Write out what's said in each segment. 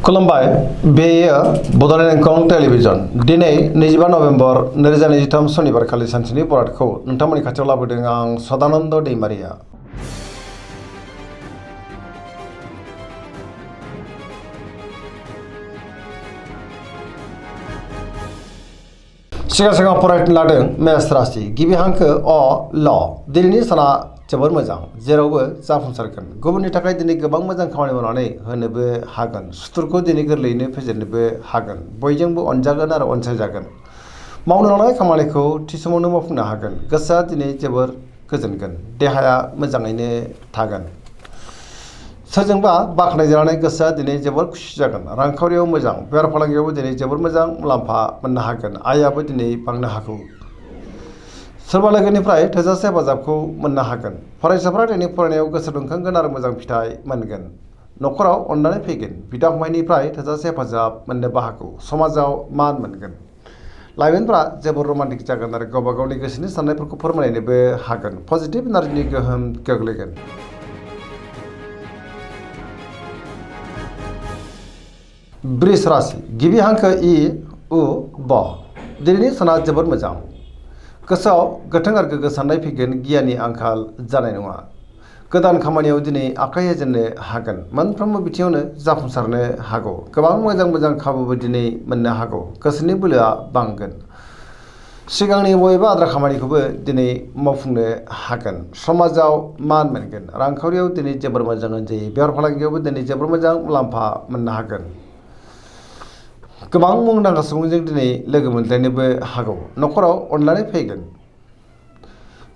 खुलुमबाय बेयो बड'लेण्ड इंखं टेलिभिजन दिनै 25 नभेम्बर 2023 शनिबार खालि सानसेनि बरादखौ नोंथांमोननि खाथियाव लाबोदों आं सदानन्द दैमारिया। सिगां फरायनो लादों मेष राशि गिबि हांखो अ ल दिनैनि साना जोबोर मोजां जेरावबो जाफुंसारगोन। गुबुननि थाखाय दिनै गोबां मोजां खामानि मावनानै होनोबो हागोन। सुथुरखौ दिनै गोरलैयैनो फेजेननोबो हागोन। बयजोंबो अनजागोन आरो अनसायजागोन। मावनो लानाय खामानिखौ थि समावनो मावफुंनो हागोन। गोसोआ दिनै जोबोर गोजोनगोन। देहाया मोजाङैनो थागोन। सोरजोंबा बाख्नायजानानै गोसोआ दिनै जोबोर खुसि जागोन। रांखावरियाव मोजां। बेफार फालांगियावबो दिनै जोबोर मोजां मुलाम्फा मोननो हागोन। आयआबो दिनै बांनो हागौ। सोरबा लोगोनिफ्राय थोजासे हेफाजाबखौ मोननो हागोन। फरायसाफोरा दिनै फरायनायाव गोसो दुंखांगोन आरो मोजां फिथाइ मोनगोन। न'खराव अननानै फैगोन। बिदा फंबायनिफ्राय थोजासे हेफाजाब मोननोबो हागौ। समाजाव मान मोनगोन। लाइमोनफोरा जोबोर रमान्टिक जागोन आरो गावबा गावनि गोसोनि साननायफोरखौ फोरमायनोबो हागोन। पजिटिभ एनार्जिनि गोहोम गोग्लैगोन। वृष राशि गिबि हांखो इ उ ब दिनैनि साना जोबोर मोजां। गोसोआव गोथों आरो गोग्गो साननाय फैगोन। गियाननि आंखाल जानाय नङा। गोदान खामानियाव दिनै आखाइ होजेननो हागोन। मोनफ्रोमबो बिथिङावनो जाफुंसारनो हागौ। गोबां मोजां खाबुबो दिनै मोननो हागौ। गोसोनि बोलोआ बांगोन। सिगांनि बबेबा आद्रा खामानिखौबो दिनै मावफुंनो हागोन। समाजाव मान मोनगोन। रांखावरियाव दिनै जोबोर मोजां होनजायो। बेफार फालांगियावबो दिनै जोबोर मोजां मुलाम्फा मोननो हागोन। गोबां मुंदांखा सुबुंजों दिनै लोगो मोनज्लायनोबो हागौ। न'खराव अननानै फैगोन।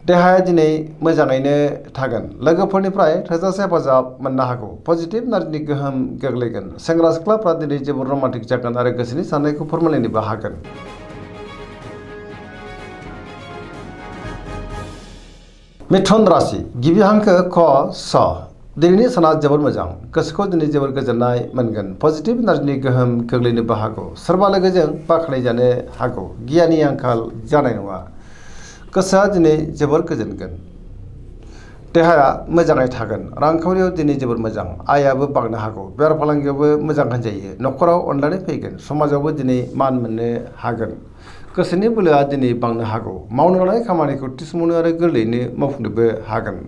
देहाया दिनै मोजाङैनो थागोन। लोगोफोरनिफ्राय थोजासे हेफाजाब मोननो हागौ। पजिटिभ एनार्जिनि गोहोम गोग्लैगोन। सेंग्रा सिख्लाफ्रा दिनै जोबोर रमान्टिक जागोन आरो गोसोनि साननायखौ फोरमायलायनोबो हागोन। मिथुन राशि गिबि हांखो ख स दिनैनि साना जोबोर मोजां। गोसोखौ दिनै जोबोर गोजोननाय मोनगोन। पजिटिभ एनार्जिनि गोहोम गोग्लैनोबो हागौ। सोरबा लोगोजों बाख्नायजानो हागौ। गियाननि आंखाल जानाय नङा। गोसोआ दिनै जोबोर गोजोनगोन। देहाया मोजाङै थागोन। रांखावरियाव दिनै जोबोर मोजां। आयआबो बांनो हागौ। बेफार फालांगियावबो मोजां होनजायो। न'खराव अननानै फैगोन। समाजावबो दिनै मान मोननो हागोन। गोसोनि बोलोआ दिनै बांनो हागौ। मावनो लानाय खामानिखौ थि समावनो आरो गोरलैयैनो मावफुंनोबो हागोन।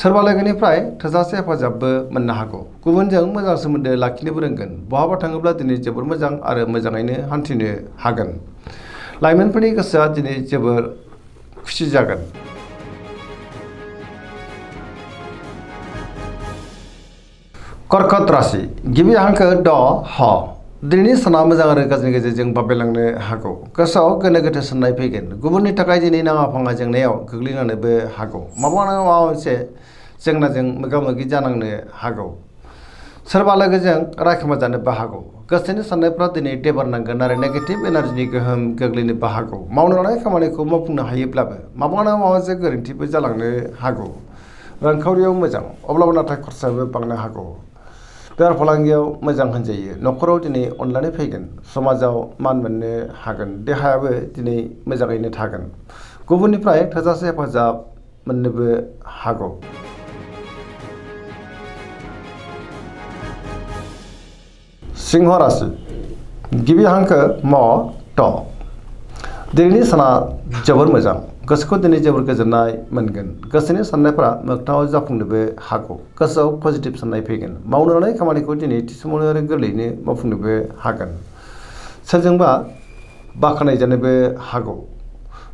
सोरबा लोगोनिफ्राय थोजासे हेफाजाबबो मोननो हागौ। गुबुनजों मोजां सोमोन्दो लाखिनोबो रोंगोन। बहाबा थाङोब्ला दिनै जोबोर मोजां आरो मोजाङैनो हान्थिनो हागोन। लाइमोनफोरनि गोसोआ दिनै जोबोर खुसि जागोन। कर्कट राशि गिबि हांखो ड ह दिनैनि साना मोजां आरो गाज्रिनि गेजेरजों बाबेलांनो हागौ। गोसोआव गोनो गोथो साननाय फैगोन। गुबुननि थाखाय दिनै नाङा फाङा जेंनायाव गोग्लैनानैबो हागौ। माबा नङा माबा मोनसे जेंनाजों मोगा मोगि जानांनो हागौ। सोरबा लोगोजों रायखोमा जानोबो हागौ। गोसोनि साननायफ्रा दिनै देबार नांगोन आरो नेगेटिभ एनार्जिनि गोहोम गोग्लैनोबो हागौ। मावनो लानाय खामानिखौ मावफुंनो हायोब्लाबो माबा नङा माबा मोनसे गोरोन्थिबो जालांनो हागौ। रांखावरियाव मोजां अब्लाबो नाथाय खरसायाबो बांनो हागौ। बेफार फालांगियाव मोजां होनजायो। न'खराव दिनै अननानै फैगोन। समाजाव मान मोननो हागोन। देहायाबो दिनै मोजाङैनो थागोन। गुबुननिफ्राय थोजासे हेफाजाब मोननोबो हागौ। सिंह राशि गिबि हांखो म ट दिनैनि साना जोबोर मोजां। गोसोखौ दिनै जोबोर गोजोननाय मोनगोन। गोसोनि साननायफोरा मोगथाङाव जाफुंनोबो हागौ। गोसोआव पजिटिभ साननाय फैगोन। मावनो लानाय खामानिखौ दिनै थि समावनो आरो गोरलैयैनो मावफुंनोबो हागोन। सोरजोंबा बाख्नायजानोबो हागौ।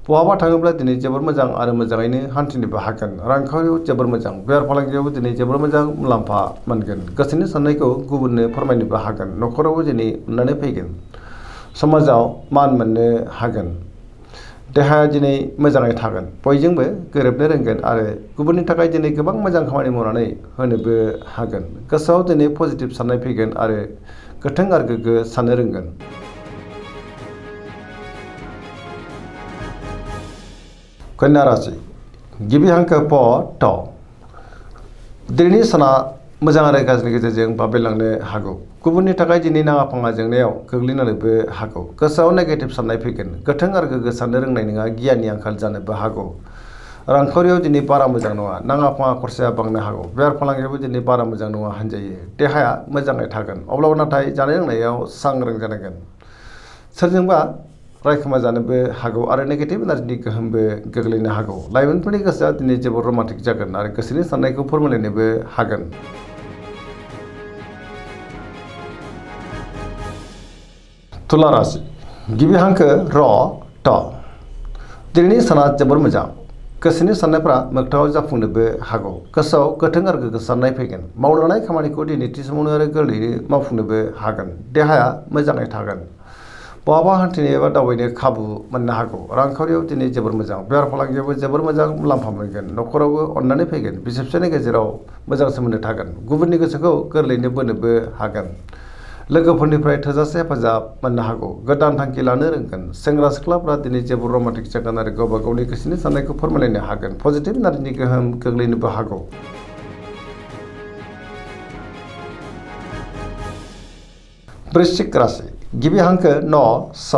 बहाबा थाङोब्ला दिनै जोबोर मोजां आरो मोजाङैनो हान्थिनोबो हागोन। रांखावरियाव जोबोर मोजां। बेफार फालांगियावबो दिनै जोबोर मोजां मुलाम्फा मोनगोन। गोसोनि साननायखौ गुबुननो फोरमायनोबो हागोन। न'खरावबो दिनै अननानै फैगोन। समाजाव मान मोननो हागोन। देहाया दिनै मोजाङै थागोन। बयजोंबो गोरोबनो रोंगोन आरो गुबुननि थाखाय दिनै गोबां मोजां खामानि मावनानै होनोबो हागोन। गोसोआव दिनै पजिटिभ साननाय फैगोन आरो गोथों आरो गोग्गो साननो रोंगोन। कन्या राशि गिबि हांखो प ट दिनैनि साना मोजां आरो गाज्रिनि गेजेरजों बाबेलांनो हागौ। गुबुननि थाखाय दिनै नाङा फाङा जेंनायाव गोग्लैनानैबो हागौ। गोसोआव नेगेटिभ साननाय फैगोन। गोथों आरो गोग्गो साननो रोंनाय नङा। गियाननि आंखाल जानोबो हागौ। रांखावरियाव दिनै बारा मोजां नङा, नाङा फाङा खरसाया बांनो हागौ, बेफार फालांगियावबो दिनै बारा मोजां नङा होनजायो। देहाया मोजाङै थागोन, अब्लाबो नाथाय जानाय लोंनायाव सांग्रां जानांगोन। सोरजोंबा रायखोमा जानोबो हागौ आरो नेगेटिभ एनार्जिनि गोहोमबो गोग्लैनो हागौ। लाइमोनफोरनि गोसोआ दिनै जोबोद रमान्टिक जागोन आरो गोसोनि साननायखौ फोरमायलायनोबो हागोन। तुला राशि गिबि हांखो र ट। दिनैनि साना जोबोर मोजां, गोसोनि साननायफ्रा मोगथाङाव जाफुंनोबो हागौ। गोसोआव गोथों आरो गोग्गो साननाय फैगोन। मावनो लानाय खामानिखौ दिनै थि समावनो आरो गोरलैयैनो मावफुंनोबो हागोन। देहाया मोजाङै थागोन। बहाबा हान्थिनो एबा दावबायनो खाबु मोननो हागौ। रांखावरियाव दिनै जोबोर मोजां, बेफार फालांगियावबो जोबोर मोजां मुलाम्फा मोनगोन। न'खरावबो अननानै फैगोन। बिसि फिसायनि गेजेराव मोजां सोमोन्दो थागोन। गुबुननि गोसोखौ गोरलैयैनो बोनोबो हागोन। लोगोफोरनिफ्राय थोजासे हेफाजाब मोननो हागौ। गोदान थांखि लानो रोंगोन। सेंग्रा सिख्लाफ्रा दिनै जोबोर रमान्टिक जागोन आरो गावबा गावनि गोसोनि साननायखौ फोरमायलायनो हागोन। पजिटिभ एनार्जिनि गोहोम गोग्लैनोबो हागौ। वृश्चिक राशि गिबि हांखो न स।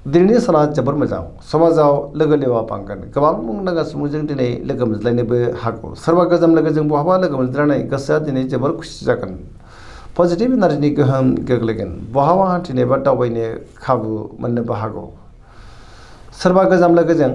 दिनैनि साना जोबोर मोजां, समाजाव लोगो लेवा बांगोन। गोबां मुंदांखा सुबुंजों दिनै लोगो मोनज्लायनोबो हागौ। सोरबा गोजाम लोगोजों बहाबा लोगो मोनज्लायनाय गोसोआ दिनै जोबोर खुसि जागोन। पजिटिभ एनार्जिनि गोहोम गोग्लैगोन। बहाबा हान्थिनो एबा दावबायनो खाबु मोननोबो हागौ। सोरबा गोजाम लोगोजों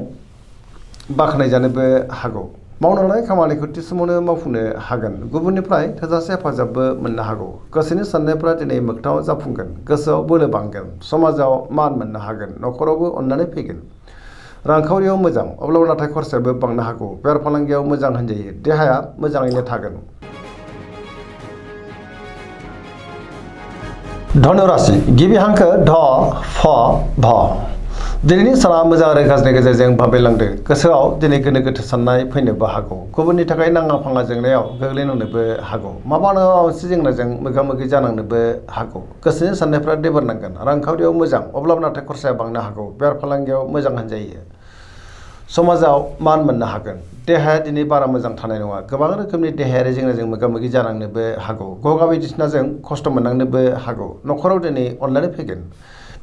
बाख्नायजानोबो हागौ। मावनो लानाय खामानिखौ थि समावनो मावफुंनो हागोन। गुबुननिफ्राय थोजासे हेफाजाबबो मोननो हागौ। गोसोनि साननायफ्रा दिनै मोगथाङाव जाफुंगोन। गोसोआव बोलो बांगोन। समाजाव मान मोननो हागोन। न'खरावबो अननानै फैगोन। रांखावरियाव मोजां, अब्लाबो नाथाय खरसायाबो बांनो हागौ। बेफार फालांगियाव मोजां होनजायो। देहाया मोजाङैनो थागोन। धनु राशि गिबि हांखो ध फ भ। दिनैनि साना मोजां आरो गाज्रिनि गेजेरजों बाबेलांदों। गोसोआव दिनै गोनो गोथो साननाय फैनोबो हागौ। गुबुननि थाखाय नाङा फाङा जेंनायाव गोग्लैनांनोबो हागौ। माबा नङा माबा मोनसे जेंनाजों मोगा मोगि जानांनोबो हागौ। गोसोनि साननायफ्रा देबोरनांगोन। रांखावरियाव मोजां, अब्लाबो नाथाय खरसाया बांनो हागौ। बेफार फालांगियाव मोजां होनजायो। समाजाव मान मोननो हागोन। देहाया दिनै बारा मोजां थानाय नङा। गोबां रोखोमनि देहायारि जेंनाजों मोगा मोगि जानांनोबो हागौ। गगा बायदिसिनाजों खस्थ' मोननांनोबो हागौ। न'खराव दिनै अननानै फैगोन।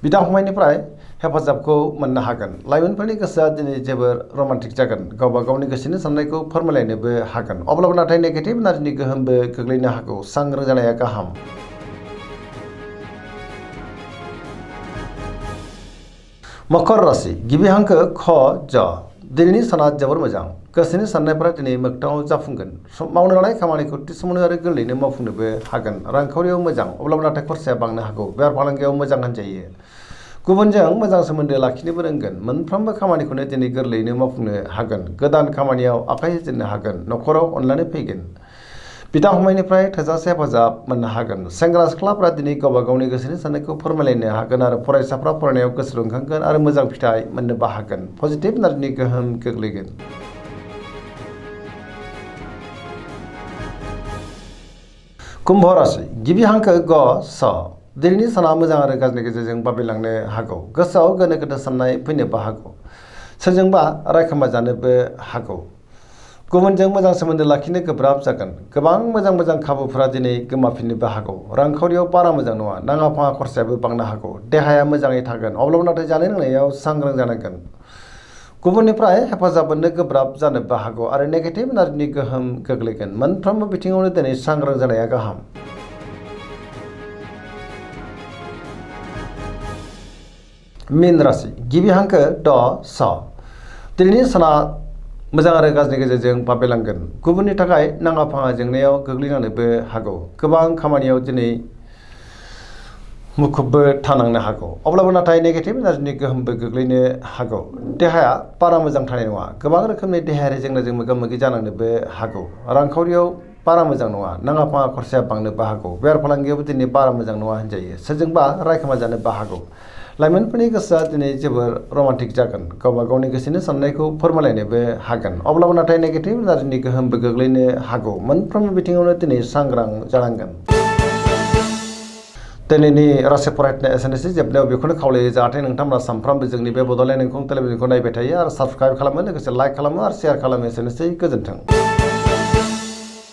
बिदा फंबायनिफ्राय हेफाजाबखौ मोननो हागोन। लाइमोनफोरनि गोसोआ दिनै जोबोर रमान्टिक जागोन। गावबा गावनि गोसोनि साननायखौ फोरमायलायनोबो हागोन। अब्लाबो नाथाय नेगेटिभ एनार्जिनि गोहोमबो गोग्लैनो हागौ। सांग्रां जानाया गाहाम। मकर राशि गिबि हांखो ख ज। दिनैनि साना जोबोर मोजां, गोसोनि साननायफ्रा दिनै मोगथाङाव जाफुंगोन। मावनो लानाय खामानिखौ थि समावनो आरो गोरलैयैनो मावफुंनोबो हागोन। रांखावरियाव मोजां, अब्लाबो नाथाय खरसाया बांनो हागौ। बेफार फालांगियाव मोजां होनजायो। गुबुनजों मोजां सोमोन्दो लाखिनोबो रोंगोन। मोनफ्रोमबो खामानिखौनो दिनै गोरलैयैनो मावफुंनो हागोन। गोदान खामानियाव आखाइ होजेननो हागोन। न'खराव अननानै फैगोन। बिदा फंबायनिफ्राय थोजासे हेफाजाब मोननो हागोन। सेंग्रा सिख्लाफ्रा दिनै गावबा गावनि गोसोनि साननायखौ फोरमायलायनो हागोन आरो फरायसाफ्रा फरायनायाव गोसो दुंखांगोन आरो मोजां फिथाइ मोननोबो हागोन। पजिटिभ एनार्जिनि गोहोम गोग्लैगोन। कुम्भ राशि गिबि हांखो ग स। दिनैनि साना मोजां आरो गाज्रिनि गेजेरजों बाबेलांनो हागौ। गोसोआव गोनो गोथो साननाय फैनोबो हागौ। सोरजोंबा रायखोमा जानोबो हागौ। गुबुनजों मोजां सोमोन्दो लाखिनो गोब्राब जागोन। गोबां मोजां मोजां खाबुफोरा दिनै गोमाफिननोबो हागौ। रांखावरियाव बारा मोजां नङा, नाङा फाङा खरसायाबो बांनो हागौ। देहाया मोजाङै थागोन, अब्लाबो नाथाय जानाय लोंनायाव सांग्रां जानांगोन। गुबुननिफ्राय हेफाजाब मोननो गोब्राब जानोबो हागौ आरो नेगेटिभ एनार्जिनि गोहोम गोग्लैगोन। मोनफ्रोमबो बिथिङावनो दिनै सांग्रां जानाया गाहाम। मीन राशि गिबि हांखो ड स। दिनैनि साना मोजां आरो गाज्रिनि गेजेरजों बाबेलांगोन। गुबुननि थाखाय नाङा फाङा जेंनायाव गोग्लैनांनोबो हागौ। गोबां खामानियाव दिनै मुखुबबो थानांनो हागौ। अब्लाबो नाथाय नेगेटिभ एनार्जिनि गोहोमबो गोग्लैनो हागौ। देहाया बारा मोजां थानाय नङा। गोबां रोखोमनि देहायारि जेंनाजों मोगा मोगि जानांनोबो हागौ। रांखावरियाव बारा मोजां नङा, नाङा फाङा खरसाया बांनोबो हागौ। बेफार फालांगियावबो दिनै बारा मोजां नङा होनजायो। सोरजोंबा रायखोमा जानोबो हागौ। लाइमोनफोरनि गोसोआ दिनै जोबोर रमान्टिक जागोन। गावबा गावनि गोसोनि साननायखौ फोरमायलायनोबो हागोन। अब्लाबो नाथाय नेगेटिभ एनार्जिनि गोहोमबो गोग्लैनो हागौ। मोनफ्रोमबो बिथिङावनो दिनै सांग्रां जानांगोन। दिनैनि राशि फरायनाया एसेनोसै। जोबनायाव बेखौनो खावलायो जाहाथे नोंथांमोना सानफ्रामबो जोंनि बे बड'लेण्ड इंखं टेलिभिजनखौ नायबाय थायो आरो साबस्क्राइब खालामो, लोगोसे लाइक खालामो आरो शेयार खालामो। एसेनोसै, गोजोन्थों।